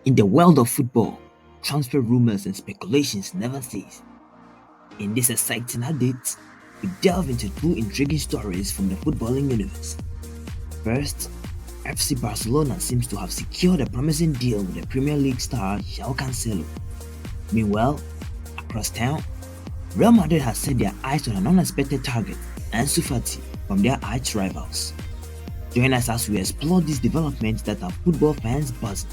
In the world of football, transfer rumors and speculations never cease. In this exciting update, we delve into two intriguing stories from the footballing universe. First, FC Barcelona seems to have secured a promising deal with the Premier League star Joao Cancelo. Meanwhile, across town, Real Madrid has set their eyes on an unexpected target, Ansu Fati, from their arch rivals. Join us as we explore these developments that have football fans buzzing.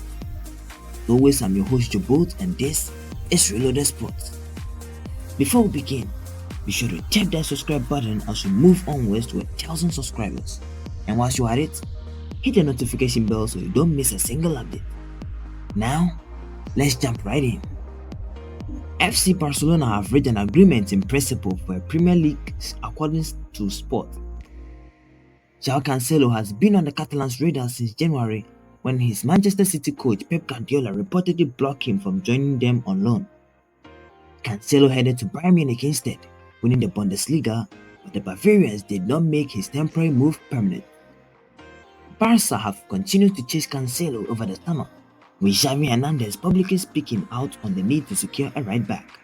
As always, I'm your host Jobot, and this is Reloaded Sports. Before we begin, be sure to tap that subscribe button as we move onwards to 1,000 subscribers. And whilst you're at it, hit the notification bell so you don't miss a single update. Now, let's jump right in. FC Barcelona have reached an agreement in principle for a Premier League according to Sport. Joao Cancelo has been on the Catalans' radar since January when his Manchester City coach Pep Guardiola reportedly blocked him from joining them on loan. Cancelo headed to Bayern Munich instead, winning the Bundesliga, but the Bavarians did not make his temporary move permanent. Barca have continued to chase Cancelo over the summer, with Xavi Hernandez publicly speaking out on the need to secure a right back.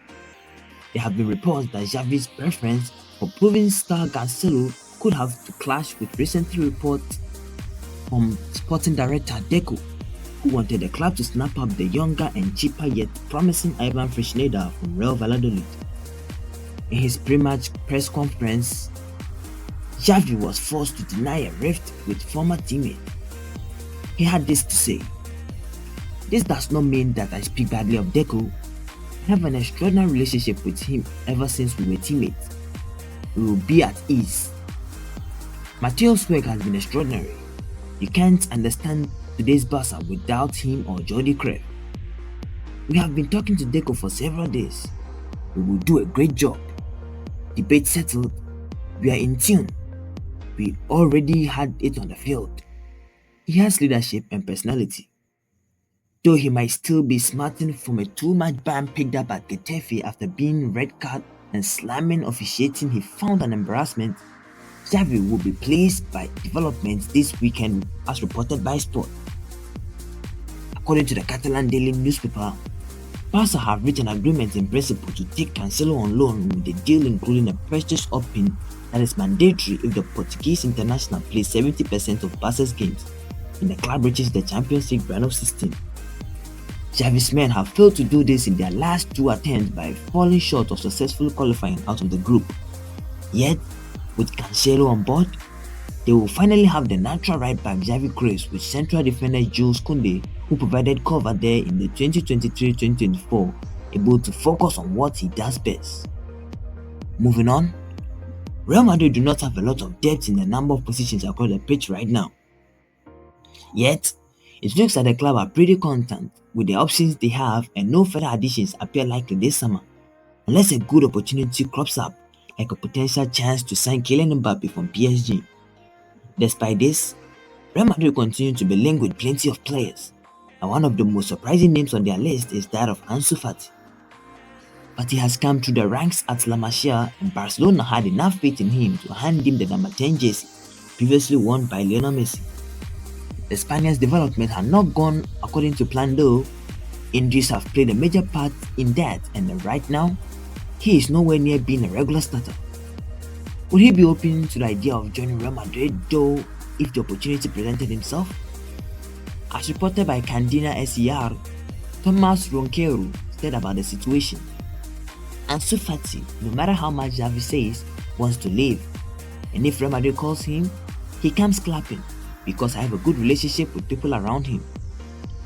There have been reports that Xavi's preference for proven star Cancelo could have to clash with recently reports from sporting director Deco, who wanted the club to snap up the younger and cheaper yet promising Ivan Freshneda from Real Valladolid. In his pre-match press conference, Xavi was forced to deny a rift with former teammate. He had this to say: "This does not mean that I speak badly of Deco. I have an extraordinary relationship with him ever since we were teammates. We will be at ease. Mateo's work has been extraordinary. You can't understand today's Barca without him or Jordi Cruyff. We have been talking to Deco for several days. We will do a great job. Debate settled. We are in tune. We already had it on the field. He has leadership and personality. Though he might still be smarting from a two-match ban picked up at Getafe after being red card and slamming officiating he found an embarrassment, Xavi will be pleased by developments this weekend as reported by Sport." According to the Catalan daily newspaper, Barca have reached an agreement in principle to take Cancelo on loan, with the deal including a purchase option that is mandatory if the Portuguese international plays 70% of Barca's games and the club reaches the Champions League round of 16. Xavi's men have failed to do this in their last two attempts by falling short of successfully qualifying out of the group. Yet, with Cancelo on board, they will finally have the natural right back Xavi craves with central defender Jules Koundé, who provided cover there in the 2023-2024, able to focus on what he does best. Moving on, Real Madrid do not have a lot of depth in a number of positions across the pitch right now. Yet, it looks like the club are pretty content with the options they have, and no further additions appear likely this summer, unless a good opportunity crops up, like a potential chance to sign Kylian Mbappe from PSG. Despite this, Real Madrid continue to be linked with plenty of players, and one of the most surprising names on their list is that of Ansu Fati. Fati has come through the ranks at La Masia, and Barcelona had enough faith in him to hand him the number 10 jersey, previously worn by Lionel Messi. The Spaniard's development had not gone according to plan though. Injuries have played a major part in that, and right now, he is nowhere near being a regular starter. Would he be open to the idea of joining Real Madrid though if the opportunity presented himself? As reported by Candina SER, Thomas Ronquero said about the situation: "Ansu Fati, no matter how much Xavi says, wants to leave, and if Real Madrid calls him, he comes clapping because I have a good relationship with people around him."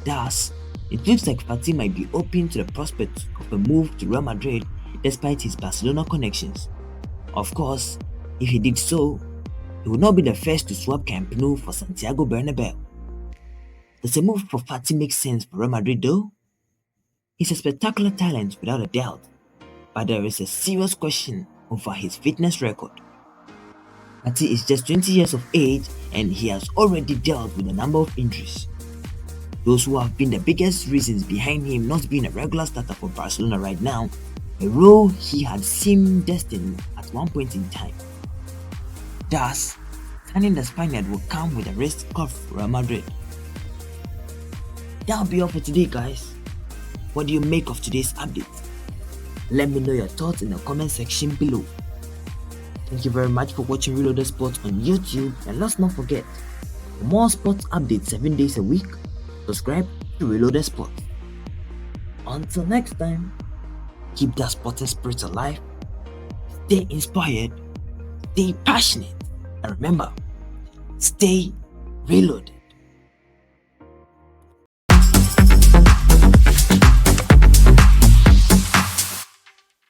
Thus, it looks like Fati might be open to the prospect of a move to Real Madrid despite his Barcelona connections. Of course, if he did so, he would not be the first to swap Camp Nou for Santiago Bernabeu. Does a move for Fati make sense for Real Madrid though? He's a spectacular talent without a doubt, but there is a serious question over his fitness record. Fati is just 20 years of age and he has already dealt with a number of injuries. Those who have been the biggest reasons behind him not being a regular starter for Barcelona right now, a role he had seemed destined at one point in time. Thus, signing the Spaniard will come with a risk of Real Madrid. that'll be all for today, guys. What do you make of today's update? Let me know your thoughts in the comment section below. Thank you very much for watching Reloaded Sports on YouTube, and let's not forget, for more sports updates 7 days a week, subscribe to Reloaded Sports. Until next time, keep that sporting spirit alive, stay inspired, stay passionate, and remember, stay reloaded.